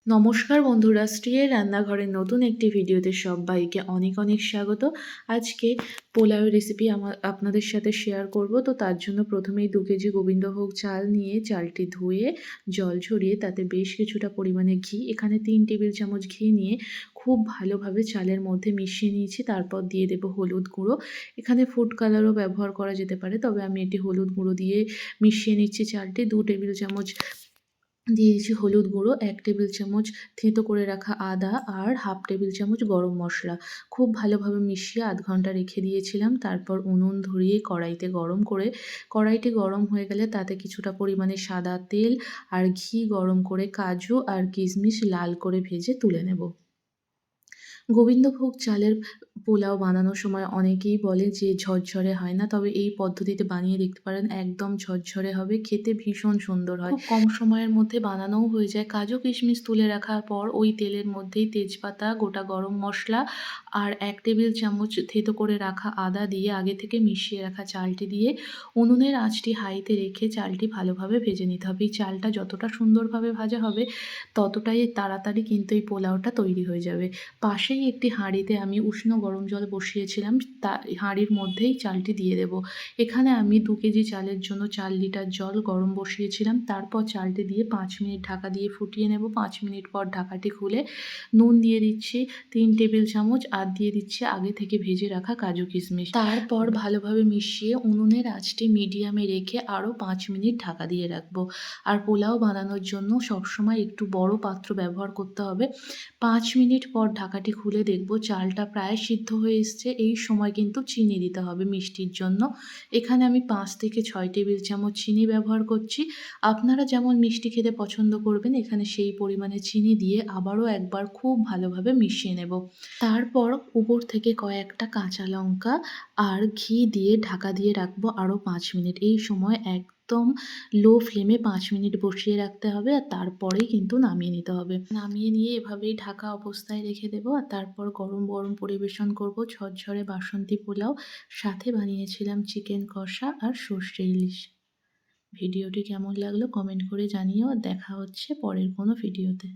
নমস্কার বন্ধুরা, স্ত্রীর রান্নাঘরের নতুন একটি ভিডিওতে সবাইকে অনেক অনেক স্বাগত। আজকে পোলাওয়ের রেসিপি আপনাদের সাথে শেয়ার করব। তো তার জন্য প্রথমেই 2 কেজি গোবিন্দভোগ চাল নিয়ে চালটি ধুয়ে জল ঝরিয়ে তাতে বেশ কিছুটা পরিমাণে ঘি, এখানে 3 টেবিল চামচ ঘি নিয়ে খুব ভালোভাবে চালের মধ্যে মিশিয়ে নিয়েছি। তারপর দিয়ে দেব হলুদ গুঁড়ো। এখানে ফুড কালারও ব্যবহার করা যেতে পারে, তবে আমি এটি হলুদ গুঁড়ো দিয়ে মিশিয়ে নিচ্ছি। চালটি 2 টেবিল চামচ দিয়ে দিয়েছি হলুদ গুঁড়ো, 1 টেবিল চামচ থেঁতো করে রাখা আদা আর হাফ টেবিল চামচ গরম মশলা। খুব ভালোভাবে মিশিয়ে আধ ঘন্টা রেখে দিয়েছিলাম। তারপর উনুন ধরিয়ে কড়াইটি গরম হয়ে গেলে তাতে কিছুটা পরিমাণে সাদা তেল আর ঘি গরম করে কাজু আর কিশমিশ লাল করে ভেজে তুলে নেব। গোবিন্দভোগ চালের পোলাও বানানোর সময় অনেকেই বলে যে ঝরঝরে হয় না, তবে এই পদ্ধতিতে বানিয়ে দেখতে পারেন, একদম ঝরঝরে হবে, খেতে ভীষণ সুন্দর হয়। খুব কম সময়ের মধ্যে বানানোও হয়ে যায়। কাজু কিশমিশ তুলে রাখার পর ওই তেলের মধ্যেই তেজপাতা, গোটা গরম মশলা আর 1 টেবিল চামচ থেঁতো করে রাখা আদা দিয়ে আগে থেকে মিশিয়ে রাখা চালটি দিয়ে উনুনের আঁচটি হাইতে রেখে চালটি ভালোভাবে ভেজে নিতে হবে। এই চালটা যতটা সুন্দরভাবে ভাজা হবে ততটাই তাড়াতাড়ি কিন্তু এই পোলাওটা তৈরি হয়ে যাবে। পাশেই একটি হাঁড়িতে আমি উষ্ণ গরম জল বসিয়েছিলাম, হাঁড়ির মধ্যেই চালটি দিয়ে দেব। এখানে আমি 2 কেজি চালের জন্য 4 লিটার জল গরম বসিয়েছিলাম। তারপর চালটি দিয়ে 5 মিনিট ঢাকা দিয়ে ফুটিয়ে নেব। 5 মিনিট পর ঢাকাটি খুলে নুন দিয়ে দিচ্ছি 3 টেবিল চামচ আর দিয়ে দিচ্ছি আগে থেকে ভেজে রাখা কাজু কিশমিশ। তারপর ভালোভাবে মিশিয়ে উনুনের আঁচটি মিডিয়ামে রেখে আরও 5 মিনিট ঢাকা দিয়ে রাখবো। আর পোলাও বানানোর জন্য সবসময় একটু বড় পাত্র ব্যবহার করতে হবে। 5 মিনিট পর ঢাকাটি খুলে দেখব চালটা প্রায় সিদ্ধ হয়ে এসছে। এই সময় কিন্তু চিনি দিতে হবে মিষ্টির জন্য। এখানে আমি 5 থেকে 6 টেবিল চামচ চিনি ব্যবহার করছি। আপনারা যেমন মিষ্টি খেতে পছন্দ করবেন, এখানে সেই পরিমাণে চিনি দিয়ে আবারও একবার খুব ভালোভাবে মিশিয়ে নেব। তারপর উপর থেকে কয়েকটা কাঁচা লঙ্কা আর ঘি দিয়ে ঢাকা দিয়ে রাখবো আরও 5 মিনিট। এই সময় একদম লো ফ্লেমে 5 মিনিট বসিয়ে রাখতে হবে, আর তারপরেই কিন্তু নামিয়ে নিতে হবে। নামিয়ে নিয়ে এভাবেই ঢাকা অবস্থায় রেখে দেবো, আর তারপর গরম গরম পরিবেশন করব ঝরঝরে বাসন্তী পোলাও। সাথে বানিয়েছিলাম চিকেন কষা আর সর্ষে ইলিশ। ভিডিওটি কেমন লাগলো কমেন্ট করে জানিও, আর দেখা হচ্ছে পরের কোনো ভিডিওতে।